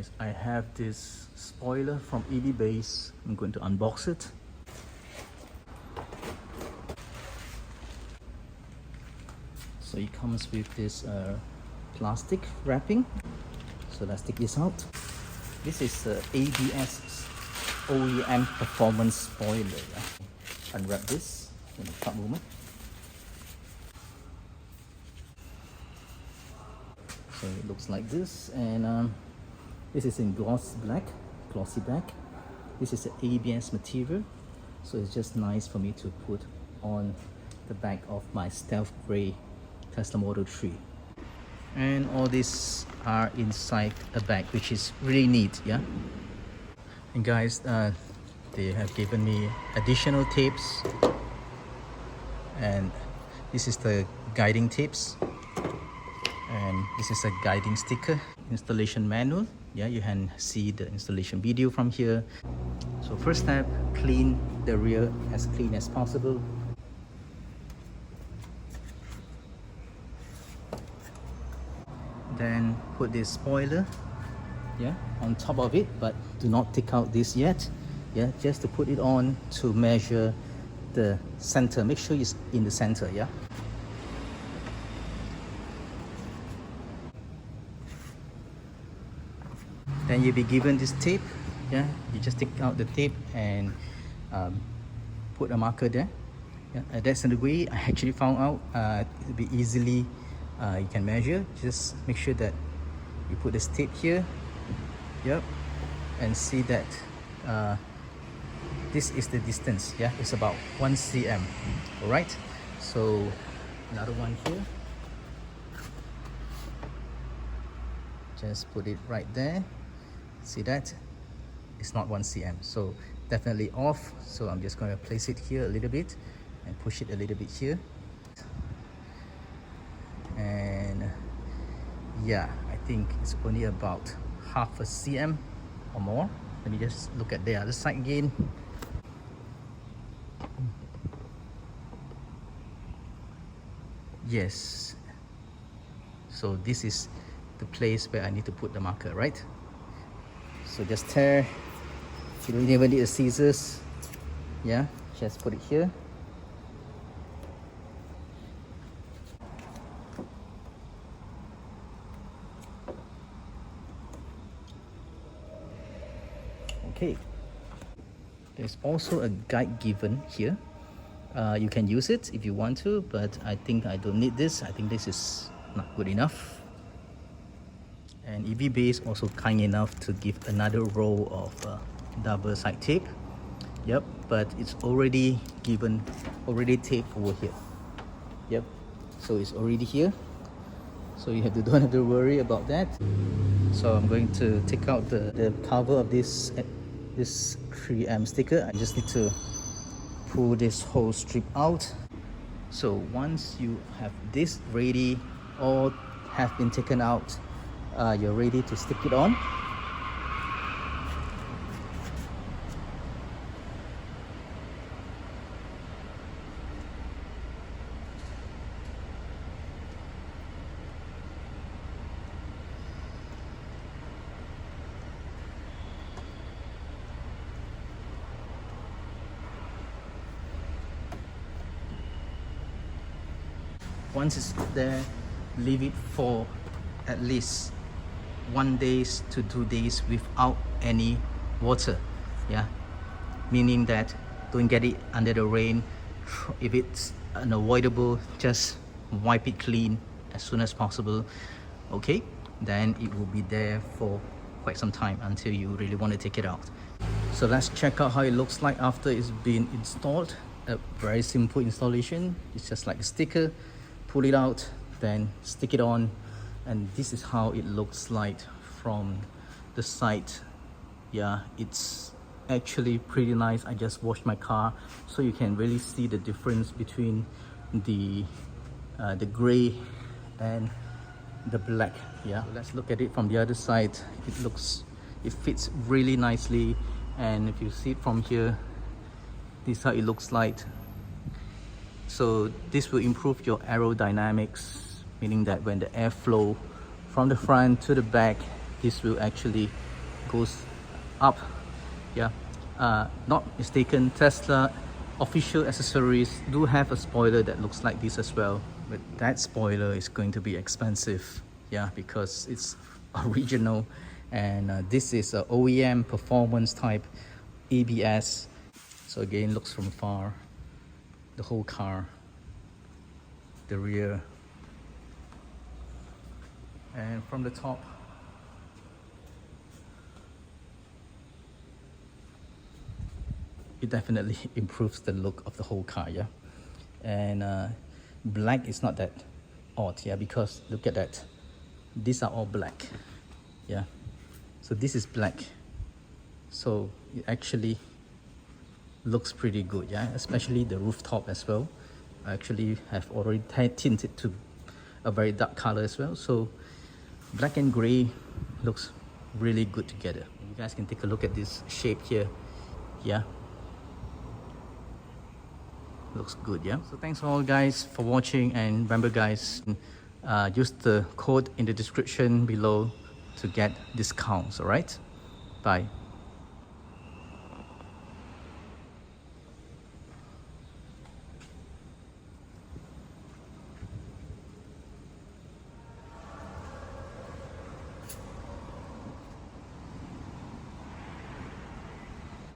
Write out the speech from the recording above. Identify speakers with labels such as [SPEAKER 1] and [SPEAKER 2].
[SPEAKER 1] Guys, I have this spoiler from EVBase. I'm going to unbox it. So it comes with this plastic wrapping. So let's take this out. This is ABS OEM performance spoiler. Yeah? Unwrap this in a short moment. So it looks like this, and this is in glossy black. This is an ABS material, so it's just nice for me to put on the back of my stealth gray Tesla Model 3. And all these are inside a bag, which is really neat, yeah. And guys, they have given me additional tapes, and this is the guiding tapes, and this is a guiding sticker, installation manual. Yeah, you can see the installation video from here. So first step, clean the rear as clean as possible. Then put this spoiler, yeah, on top of it, but do not take out this yet. Yeah, just to put it on to measure the center. Make sure it's in the center, yeah. Then you'll be given this tape. Yeah, you just take out the tape and put a marker there. Yeah, that's the way I actually found out. It'll be easily you can measure. Just make sure that you put this tape here. Yep, and see that this is the distance. Yeah, it's about 1 cm. All right. So another one here. Just put it right there. See that? It's not 1 cm, so definitely off. So I'm just going to place it here a little bit and push it a little bit here. And yeah, I think it's only about half a cm or more. Let me just look at the other side again. Yes. So this is the place where I need to put the marker, right? So just tear. You don't even need the scissors. Yeah, just put it here. Okay. There's also a guide given here. You can use it if you want to, but I think I don't need this. I think this is not good enough. And EVBase also kind enough to give another roll of double side tape. Yep, but it's already taped over here. Yep, so it's already here. So you don't have to worry about that. So I'm going to take out the cover of this 3M sticker. I just need to pull this whole strip out. So once you have this ready, all have been taken out, you're ready to stick it on. Once it's there, leave it for at least 1 day to 2 days without any water. Yeah, meaning that don't get it under the rain. If it's unavoidable, just wipe it clean as soon as possible. Okay, then it will be there for quite some time until you really want to take it out. So let's check out how it looks like after it's been installed. A very simple installation. It's just like a sticker. Pull it out, then stick it on, and this is how it looks like from the side. Yeah, it's actually pretty nice. I just washed my car, so you can really see the difference between the gray and the black. Yeah, so let's look at it from the other side. It fits really nicely, and if you see it from here, this is how it looks like. So this will improve your aerodynamics, meaning that when the air flow from the front to the back, this will actually goes up. Yeah, not mistaken, Tesla official accessories do have a spoiler that looks like this as well, but that spoiler is going to be expensive. Yeah, because it's original, and this is a OEM performance type EVBase. So again, looks from far, the whole car, the rear, and from the top, it definitely improves the look of the whole car. Yeah, and black is not that odd. Yeah, because look at that, these are all black. Yeah, so this is black, so it actually looks pretty good. Yeah, especially the rooftop as well. I actually have already tinted to a very dark color as well, so black and gray looks really good together. You guys can take a look at this shape here. Yeah, looks good. Yeah, so thanks all guys for watching, and remember guys, use the code in the description below to get discounts. All right, bye.